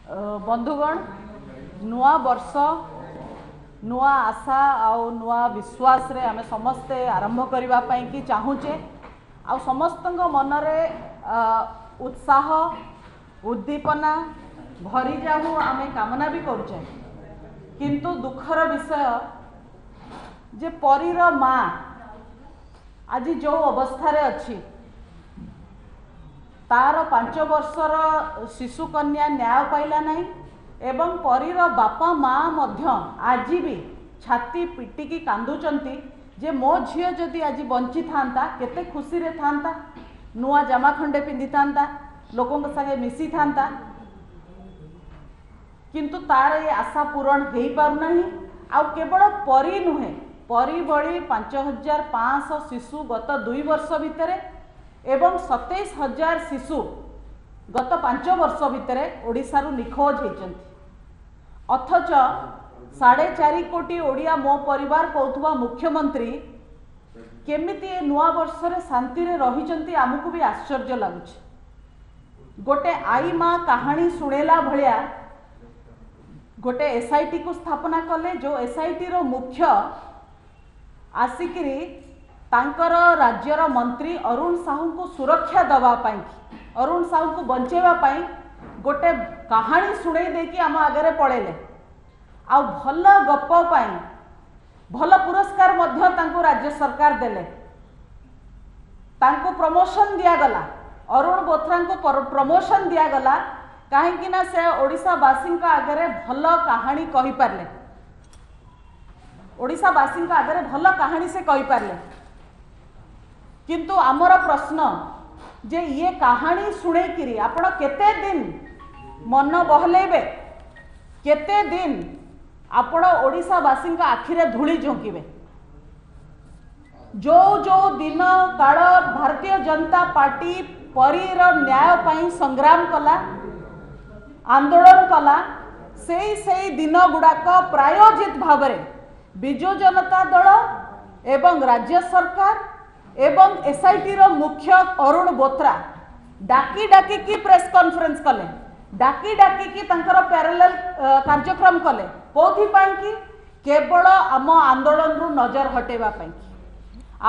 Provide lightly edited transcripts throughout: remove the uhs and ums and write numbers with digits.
बंधुगण नुआ वर्ष नुआ आशा आउ नुआ विश्वास रे आमे समस्ते आरंभ करबा पई कि चाहूचे आ समस्त मनरे उत्साह उद्दीपना भरी जाऊ आमे कामना भी करुचे। किंतु दुखर विषय जे परीर माँ आज जो अवस्था रे अच्छी तार 5 वर्षर शिशु कन्या न्याय पाइला नहीं एवं परीर बापा माँ मध्य आज भी छाती पिटिकी कांदुचंती जे मो झील जदि आज बंची था केते खुशी रे था नुआ जामा खंडे पिंधि था लोकों संगे मिसी था किंतु तार ये आशा पूरण हो पार नहीं। आ केवल परी नुहे परी भली 5500 शिशु गत 2 वर्ष भितर एवं 27,000 शिशु गत 5 वर्ष भितर ओडिशा रु निखोज होती। अथच 4.5 कोटी ओडिया मो परिवार कहूथुवा मुख्यमंत्री केमिति नुआ वर्ष रे शांति रे रहिचंती आमको भी आश्चर्य लगुच। गोटे आई माँ कहानी शुणेला भलिया गोटे एसआईटी को स्थापना कले जो एसआईटी रो मुख्य आसिकरी तांकर राज्यर मंत्री अरुण साहू को सुरक्षा दवा पाई अरुण साहू को बंचेवा पाई गोटे कहानी शुणे देकी आम आगे पड़ेले आ भल गप पाई भल पुरस्कार मध्य तांको राज्य सरकार देले तांको प्रमोशन दियागला अरुण बोथरा को प्रमोशन दियागला कहीं ना से ओडिशावासी आगे भल कहानी कही पारले ओडिशावासी आगे भल कहानी से कही पारले। किंतु आमर प्रश्न जे ये कहानी शुणे किरी आपण केते दिन मन बहलेबे केते दिन आपण ओडिशावासी आखिरे धूली झोंकीबे। जो जो दिन काल भारतीय जनता पार्टी परीर न्याय पाई संग्राम कला आंदोलन कला से दिन गुड़ाक प्रायोजित भाव में विजु जनता दल एवं राज्य सरकार एवं एसआईटी रो मुख्य अरुण बोथरा डाकी डाकी की प्रेस कॉन्फ्रेंस कले डाकी डाकी की तंकर पैरेलल कार्यक्रम कले कोथि पाई कि केवल आम आंदोलन रु नजर हटेबा पाई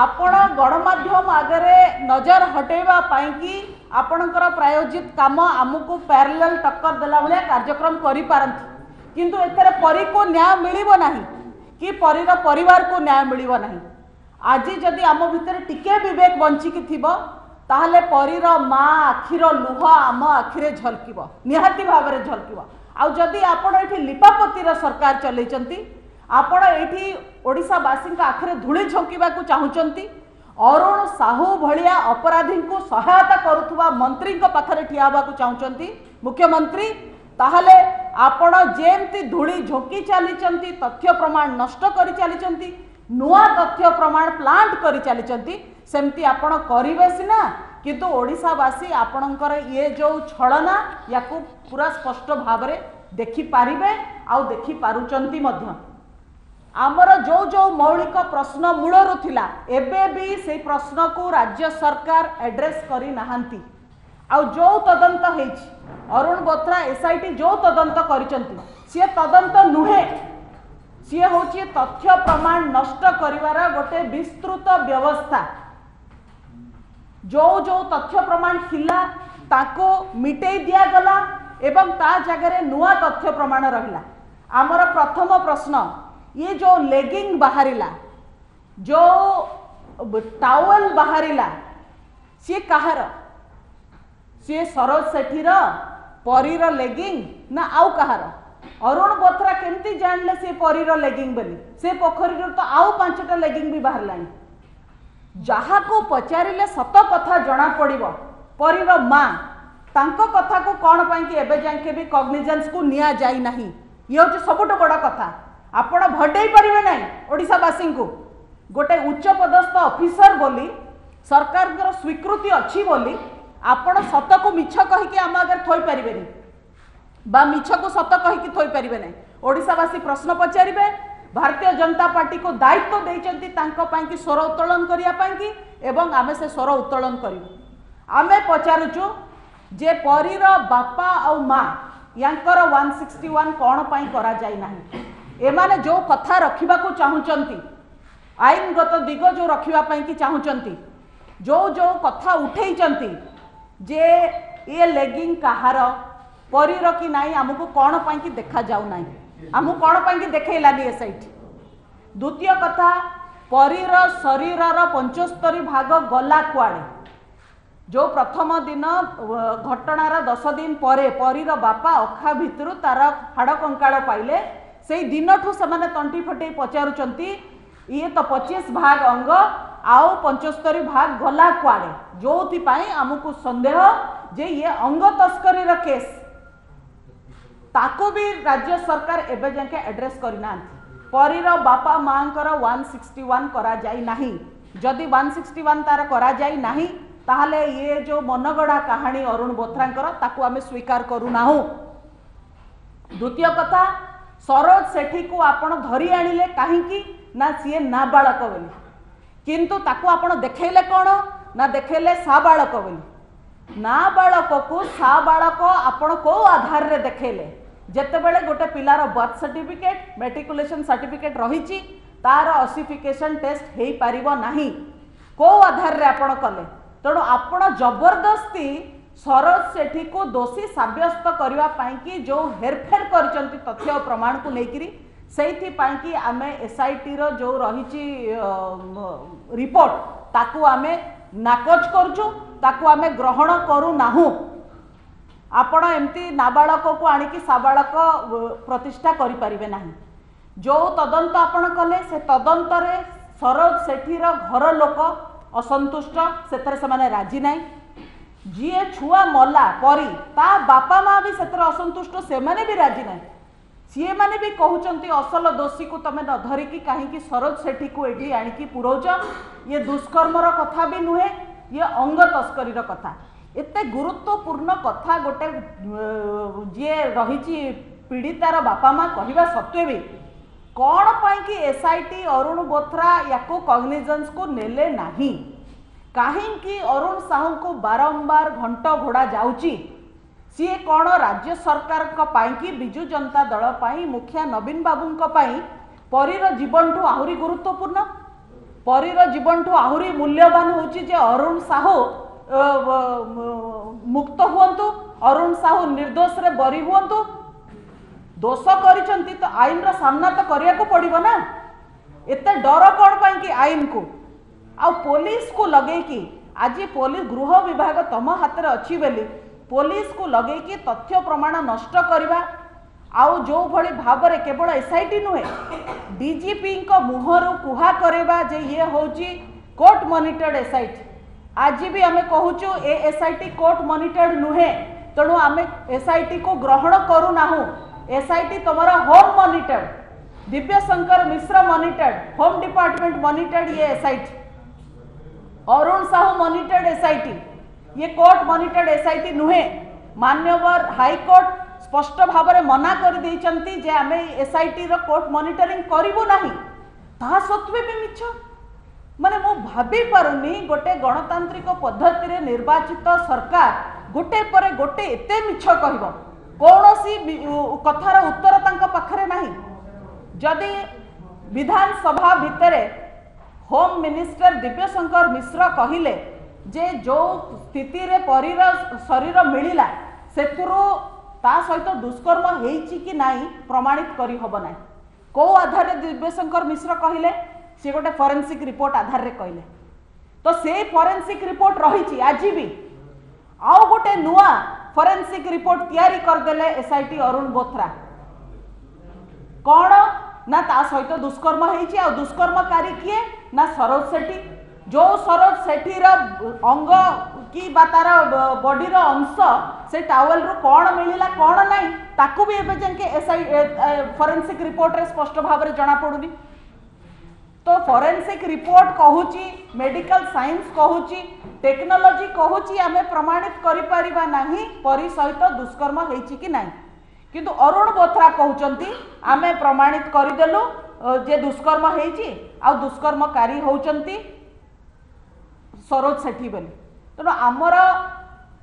आपण गणमाध्यम आगे नजर हटेबा पाई कि आपणकर प्रायोजित काम आमको पैरेलल टक्कर देला भलिया कार्यक्रम करि पारंती किंतु एथरे परी को न्याय मिलिबो नाही कि परीर परिवार को न्याय मिलिबो नाही। आज जदि आम भितर टिके विवेक बंचिकी थिबो ताहले परीर माँ आखिर लुह आम आखिरे झलकिबो निहाती भाव में झलकिबो। आ जदि आपण एठी लिपापतिर सरकार चलैचंती आपण एठी ओडिशावासी आखिरे धूली झोंकिबा को चाहुचंती अरुण साहू भलिया अपराधी को सहायता करुथुवा मंत्री पाखरे ठिया होगा को चाहुचंती मुख्यमंत्री ताहले आपण जेमती धूली झोंकी चलीचंती तथ्य प्रमाण नष्ट करी चलीचंती नुआ तथ्य प्रमाण प्लांट करी चलीचंती सेमती आपण करिवे सिना किंतु ओडिशावासी आपणकर ये जो छलना याकू पूरा स्पष्ट भाव में देखि पारिबे आउ देखि पारुचंती मध्य। आमर जो जो मौलिक प्रश्न मूलर थिला एबे भी से प्रश्न को राज्य सरकार एड्रेस करी नाहांती। आउ जो तदंत हेछि अरुण बोथरा एसआईटी जो तदंत करिसंती सी तदंत नुहे सी होछि तथ्य प्रमाण नष्ट करिवार गोटे विस्तृत व्यवस्था जो जो तथ्य प्रमाण थिला ताको मिटेई दिया गला एवं ता जगह नुआ तथ्य प्रमाण रहिला। आमर प्रथम प्रश्न ये जो लेगिंग बाहरिला जो टावल बाहरिला सी कहार सी सरोज सेठीर परीर लेगिंग ना आउ कहार अरुण बोथरा केमती जानले सी परीर लेगिंग बोली से पोखरी तो आउ 5टा लेगिंग भी बाहरलानी जहाँ को पचारिले सत कथा जना पड़िबो परीर माँ तांको कथा को कौन पाई कि एबे जाके भी कॉग्निजेंस को निया जाई नहीं ये हूँ सबुठ बड़ कथा आपण भटई पारे ना ओडिशावासी को गोटे उच्च पदस्थ ऑफिसर बोली सरकार स्वीकृति अच्छी बोली आपण सत को मिछ कहीकि आम आगे थोई पारे बा मिछ को सत कहीकि थोई पारे ना ओडिशावासी प्रश्न पचारे भारतीय जनता पार्टी को दायित्व देइचंती तांको पाई कि स्वर उत्तोलन करिया पाई कि एवं आमे से स्वर उत्तोलन करिवु। आमे पचारुचु जे परीर बापा आ माँ यांकर 161 कौन पाई करा जाई नाही एमाने जो कथा रखिबा को चाहुचंती आईनगत दिग जो रखिबा पाई की चाहुचंती जो जो कथा उठेइचंती जे ये लेगिंग कहार परीर कि नाही हमको कौन पाई की देखा जाऊ नाही हमको कौन पाई की देखैलानी एसआईटी। द्वितीय कथा परीर शरीरर 75 भाग गला कुआड़े जो प्रथम दिन घटनार 10 दिन परे परीर बापा अखा भितर तार हाड़ कंकाल पाइले से दिन ठू से तंटी फटे पचारुचंती ये तो 25 भाग अंग आउ 75 भाग गला कुआड़े जो आमको संदेह जे ये अंग तस्करी केस ताको भी राज्य सरकार एबे जाके एड्रेस करना परीर बापा माँ 161 करा जाई नाही जदि 161 तार करा जाई नाही ताहले ये जो मनगढ़ा कहानी अरुण बोथरांकर ताकू आमे स्वीकार करूना। द्वितीय कथा सरोज सेठी को आपण धरी आनिले काहींकी ना सीए नाबालक बोली किंतु ताकू आपण देखैले कौन ना देखैले साबालक बोली नाबालक को साबालक आपण को आधार रे देखैले जेतेबेले गोटे पिलार बर्थ सर्टिफिकेट मेट्रिकुलेशन सर्टिफिकेट रही तार ऑसिफिकेशन टेस्ट हो पारिबो नाही को आधार रे आपण कले तेणु आपण जबरदस्ती सरोज सेठी को दोषी साब्यस्त करबा पाई कि जो हेरफेर करचंती तथ्य और प्रमाण को लेकरी सेठी पाई कि आमे एसआईटी रो जो रही रिपोर्ट ताकू आमे नाकच करछु ताकू आमे ग्रहण करू नाहु। आपण एमती नाबालक को आनिकी साबालक प्रतिष्ठा करि परिबे नाही जो तदंत आपण कले से तदंत रे सरोज सेठीर घर लोक असंतुष्ट सेतरे से राजी नाही जी छुआ मला परी ता बापा माँ भी सेतरे असंतुष्ट से माने भी राजी नाही सी माने भी कहउचंती असल दोषी को तमे न धरिकी कहीं सरोज सेठी को एठी आनिकी पुरौच ये दुष्कर्मर कथा भी नुहे ये अंग तस्करी कथा एते गुरुत्वपूर्ण कथा गोटे जी रही पीड़ितार बापा माँ कहवा सत्वे भी कौन पाई कि एसआईटी अरुण बोथरा याको कॉग्निजेंस को नेले नहीं कहीं अरुण साहू को बारंबार घंट घोड़ा जाउची सी कौन राज्य सरकार कि बिजु जनता दल पाई मुखिया नवीन बाबू परीर जीवन ठू आहुरी गुरुत्वपूर्ण परीर जीवन ठू आहुरी मूल्यवान होची जे अरुण साहू मुक्त हुंतु अरुण साहू निर्दोष रे बरी हुंतु दोष करिसंती तो आईन रो सामना तो करिया को पड़िबो ना एते डर कौन पाई कि आईन को आ पुलिस को लगे कि आज पुलिस गृह विभाग तम हाथ में अच्छी बेली पुलिस को लगे कि तथ्य प्रमाण नष्ट करवा आउ जो भली भाव में केवल एसआईटी नुहे डीजीपी मुहरु कुहा करवा जे ये होची कोर्ट मॉनिटर्ड एसआईटी आज भी आमे कहूचु ए एसआईटी कोर्ट मॉनिटर्ड नुहे तेणु आमे एसआईटी को ग्रहण करू नाहु एसआईटी तुम्हारा home monitored Divya Shankar Mishra monitored home department monitored ये SIT Arun Sahu monitored SIT ये कोर्ट मॉनिटर्ड एसआईटी नुहे मान्यवर हाईकोर्ट स्पष्ट भाव में मना कर देइचंती जे आमे एसआईटी रो कोर्ट मॉनिटरिंग करिवो नाही ता सत्वे भी मिछ माने मु भाबी पारुनी गोटे गणतांत्रिक पद्धति रे निर्वाचित सरकार गोटे परे गोटे एते मिछ कहबो कौनसी कथार उत्तर तांका पाखरे नाही जदि विधानसभा भितरे होम मिनिस्टर दिव्य शंकर मिश्र कहिले जे जो स्थिति रे परीर शरीर मिलिला सेथुरो ता सहित दुष्कर्म हेइची कि नाही प्रमाणित करी हबो नाही को आधार रे दिव्य शंकर मिश्र कहिले से गोटे फॉरेंसिक रिपोर्ट आधार रे कहले तो से फॉरेंसिक रिपोर्ट रही आज भी आउ गोटे नुआ फॉरेंसिक रिपोर्ट तैयारी करदेले एसआईटी अरुण बोथरा कौन ना ता सहित दुष्कर्म हेइची आ दुष्कर्मकारी किए ना सरोज सेठी जो सरोज सेठीर अंग कि तार बॉडीर अंश से टावेल रू कौन मिलिला कौन नहीं ताकू भी एबे जाके एसआई फॉरेंसिक रिपोर्ट रे स्पष्ट भाव में जना पड़ुनी तो फॉरेंसिक रिपोर्ट कहूची मेडिकल साइंस कहूची टेक्नोलॉजी कहूची आमे प्रमाणित करि परिबा नाही परि सहित दुष्कर्म हेइची कि नाही किंतु अरुण बोथरा कहउचंती आमे प्रमाणित करि देलु जे दुष्कर्म हेइची आ दुष्कर्मकारी होउचंती सरोज सेठी बेली तेणु आमर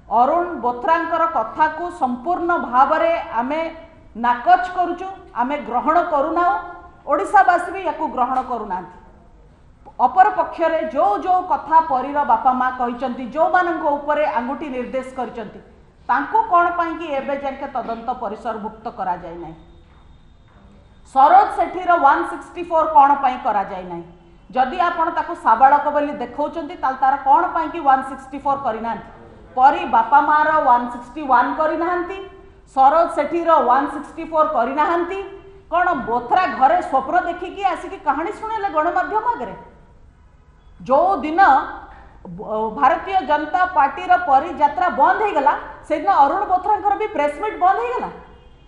अरुण बोथरांकर कथा को संपूर्ण भावरे आमे नाकच करुचु, आमे ग्रहण करूना, ओडिशावासी भी या ग्रहण करूना। अपर पक्षरे जो जो कथा परीर बापा माँ कहते जो मानक उपरे आंगुठी निर्देश करचंती तांको कौन पाई कि एबे जाके तदंत परिसरभुक्त करा जाय नाही। सरोज सेठीर 164 कौन पाई करा जाय नाही। जदि आपण ताको साबालक बोली देखौचंती ताल तार कौन पाई कि 164 करिना। परी बापा मार 161 करिनाहांती, सरोज सेठीर 164 करिनाहांती। कौन बोथरा घरे स्वप्न देखिकी आसिकी कहानी शुणेले गणमाध्यम आगे। जो दिन भारतीय जनता पार्टी परियात्रा बंद हो गला से दिन अरुण बोथरांकर भी प्रेसमिट बंद हो गला।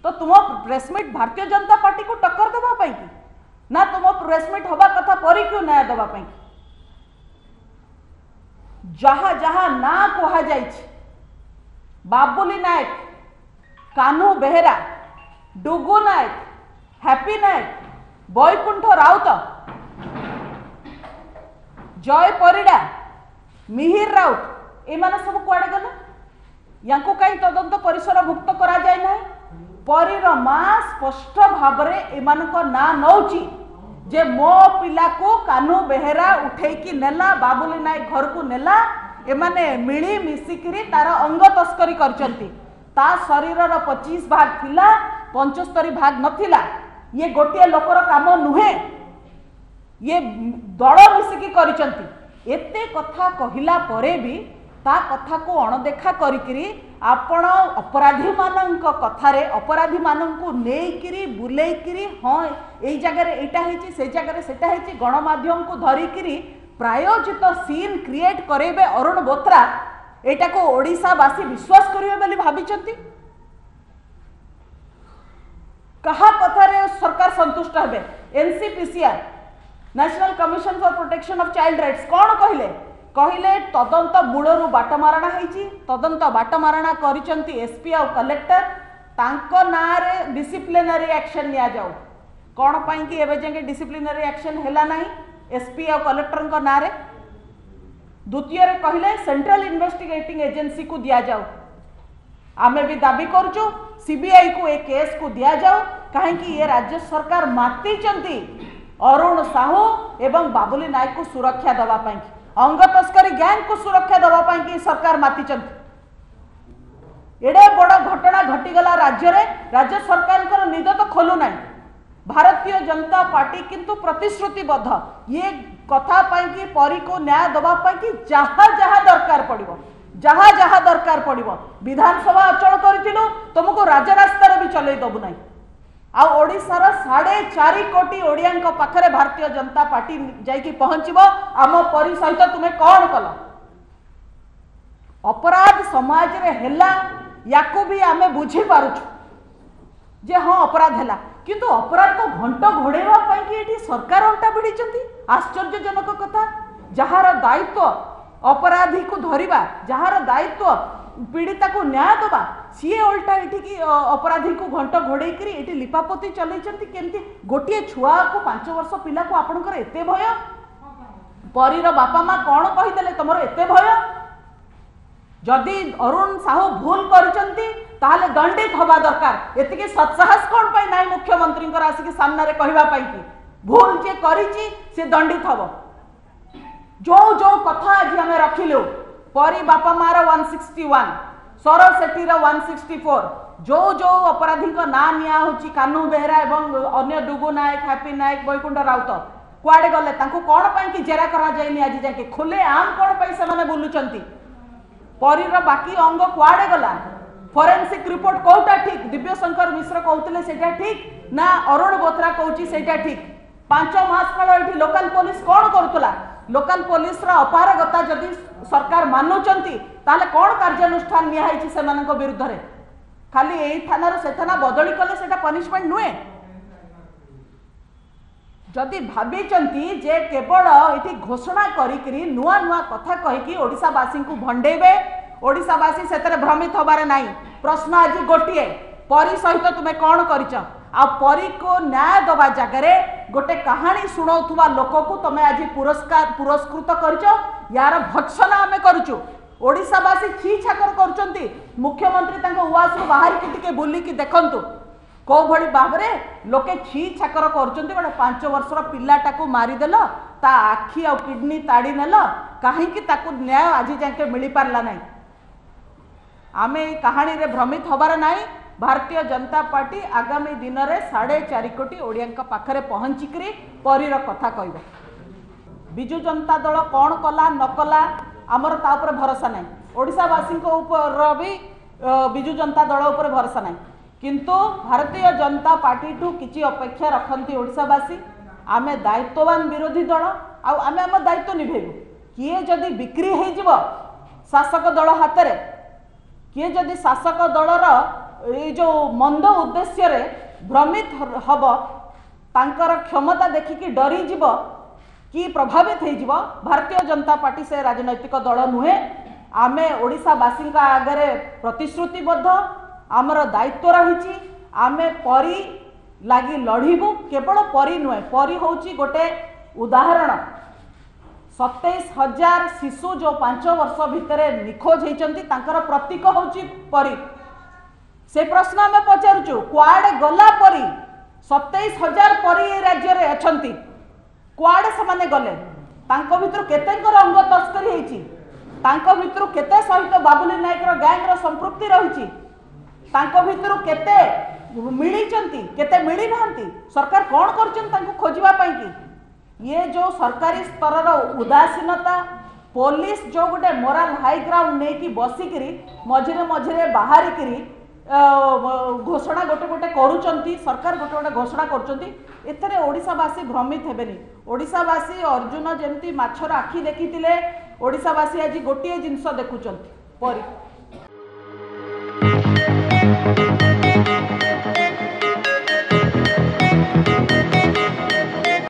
तो तुम प्रेसमिट भारतीय जनता पार्टी को टक्कर देवाई कि ना तुम प्रेसमिट हवा कथा परी क्यों न्याय देवाई। जहा जहा ना कहा जाइछि बाबुली नायक, कान्हू बेहेरा, डुगु नायक, हैप्पी नायक, बैकुंठ राउत, जय परिडा, मिहिर राउत एमाने सब कुआडे गले? यांको कहीं तदंत परिसर भुक्त करा जाय नाही। परीर मां स्पष्ट भाबरे एमानक ना नौची जे मो पिला को कान्हू बेहेरा उठेकी नेला, बाबुली नायक घर को नेला, एमाने मिली मिसिकरी तार अंग तस्करी करचंती। ता शरीरर 25 भाग थिला, 75 भाग नथिला। ये गोटे लोकर काम नुहे, ये दल मिसिकी करिचंती। एते कथा कहिला परे भी ता कथा को अणदेखा करिकिरी आपण अपराधी मानक कथारे अपराधी मानक को नेइकिरी बुलेइकिरी हाँ एई जगह रे एटा हेची से जगह रे सेटा हेची गणमाध्यम को धरिकिरी प्रायोजित सीन क्रिएट करेबे अरुण बोथरा। एटा को ओडिशावासी विश्वास करिवे बोली भाबिचंती। कहा कथारे सरकार संतुष्ट हेबे? NCPCR national commission for protection of child rights कौन कहले? कहले तदंत मूलरू बाटमारणा होईची, तदंत बाटमारणा करिचंती एसपी और कलेक्टर, तांको नारे डिसिप्लिनरी एक्शन लिया जाऊ। कौन पाई कि एबे जाके डिसिप्लिनरी एक्शन हैला नाही एसपी और कलेक्टर को नारे? द्वितीय रे कहले सेंट्रल इन्वेस्टिगेटिंग एजेंसी को दिया जाऊ। आमे भी दाबी करचु सीबीआई को एक केस को दिया जाऊ, कहीं ये राज्य सरकार माती चंती अरुण साहू एवं बाबुली नायक को सुरक्षा दवा पाई, अंग तस्करी गैंग को सुरक्षा दवा पाई कि सरकार माती चंती। एडे बड़ घटना घटीगला राज्य रे, राज्य सरकार निद तो खोलु ना। भारतीय जनता पार्टी किंतु प्रतिश्रुतिबद्ध ये कथा पाई कि परी को न्याय दवा पाई कि जहाँ जहाँ दरकार पड़िबो, जहाँ जहाँ दरकार पड़िबो विधानसभा अचल करथिलु तुमको राजरास्ता भी चलै दबु नाही। आ ओडिशार 4.5 कोटी ओडियांक पाखरे भारतीय जनता पार्टी जाइकी पहुंचबो। आम परी सहित तुम्हें कौन कल? अपराध समाज रे हेला याकू भी आमे बुझी पारुछु जे हाँ अपराध हैला, किंतु अपराध को घंट घोड़ेवा पाई कि एठी सरकार अंटा भिड़ीचंती। आश्चर्यजनक कथा। जहार दायित्व अपराधी को धरिबा, जहार दायित्व पीड़िता को न्याय दबा, सी उल्टा एठी अपराधी को घंट घोड़े करी एठी लिपापोती चलैचंती। केमती गोटे छुआ को 5 वर्ष पिला को आपनकर एते भय? परीर बापा माँ कौन कहीदेले तुमर एते भय? जदि अरुण साहू भूल करचंती ताहले दंडित हवा दरकार। एतिके सत्साहस कौन पाई नाई मुख्यमंत्री आसिक सामने रे कहवा पाई कि भूल जे करिची से दंडित हब। जो जो कथा आज आम रखिलु परी बापा मार 161, सरोज सेठीर 164, जो जो अपराधी का ना निया होची कान्हू बेहेरा एवं अन्य डुगु नायक, हैप्पी नायक, बैकुंठ राउत कुआडे गले? तांको कौन पाई कि जेरा करा जायनी? आज जाके खुले आम कौन पाई से माने बुलुचंती? परीर बाकी अंग कुआडे गला? फोरेंसिक रिपोर्ट कोटा ठीक? दिव्यशंकर मिश्र कहते सेटा ठीक ना अरुण बोथरा कहूची सेटा ठीक? 5 मास काल एठी लोकल पुलिस कौन करुतला? लोकल पुलिस रा अपारगता जदि सरकार मानुचंती ताले कौन कार्यानुष्ठान निया हैची सेमानक विरुद्ध रे? खाली एई थाना से थाना बदली कले सेटा पनिशमेंट नुए। जदि भाबीचंती जे केवल एठी घोषणा करिकरी नुआ नुआ कथा कहिकी ओडिशावासी को भंडेबे, ओडिशावासी सेतरे भ्रमित होबारे नाही। प्रश्न आज गोटिए, परी सहित तुमे कौन करिच? आ परी को न्याय दबा जगह गोटे कहानी शुणाउथुवा लोक को तुमे आज पुरस्कृत करिच। यार भत्सना आमे करूचु। ओडिशावासी छी छाकर करचंती मुख्यमंत्री तांको उवासु बाहर के टिके बुली की देखंतु को भली भाबरे लोके छी छाकर करचंती गोटे 5 वर्षर पिलाटाकू मारिदेल ता आखि आ किडनी ताड़ी नेल कहीं ताकू न्याय आज जाके मिल पारला नहीं। आमे ए कहानी रे भ्रमित होबार नहीं। भारतीय जनता पार्टी आगामी दिन में 4.5 कोटी ओडिया पाखरे पहुँचिकी परीर कथा कहब। बिजु जनता दल कौन कला न कला आमर ता ऊपर भरोसा नहीं। ओडिशावासी ऊपर भी बिजु जनता दल ऊपर भरोसा नहीं किंतु भारतीय जनता पार्टी ठू किसी अपेक्षा रखती ओडिशावासी। आमे दायित्ववान विरोधी दल आमे आम दायित्व निभेबू। किए जदि बिक्री हो शासक दल हाथ में किए जदि शासक दलर ये जो मंद उद्देश्य रे भ्रमित हब तांकर क्षमता देखिकी डरी जीव कि प्रभावित हो भारतीय जनता पार्टी से राजनैतिक दल नुहे। आमे ओडिशावासी आगे प्रतिश्रुतिबद्ध आमर दायित्व रही। आमे परी लगी लड़बू केवल परी नुहे परी होची गोटे उदाहरण 27,000 शिशु जो 5 वर्ष भितर निखोज होती प्रतीक होची परी। से प्रश्न आम पचारुचु कुआडे गला परी 27,000 परी राज्य रे अछंती कुआडे से गले भितर केतेंकर अंग तस्करी होती भितर केते सहित बाबुली नायकर गैंग संपृक्ति रही भितर केते मिली केते मिली नांती सरकार कौन कर खोजा कि ये जो सरकारी स्तर उदासीनता पुलिस जो गोटे मोराल हाई ग्राउंड नहीं कि बसिकी मझिरे मझिरे बाहर घोषणा गोटे गोटे करुँच सरकार गोटे गोटे घोषणा कर ओडिशावासी भ्रमित हेबेनी। ओडिशावासी अर्जुन जमती माछर आखि देखी ओडिशावासी आज गोटे जिनस देखुं परी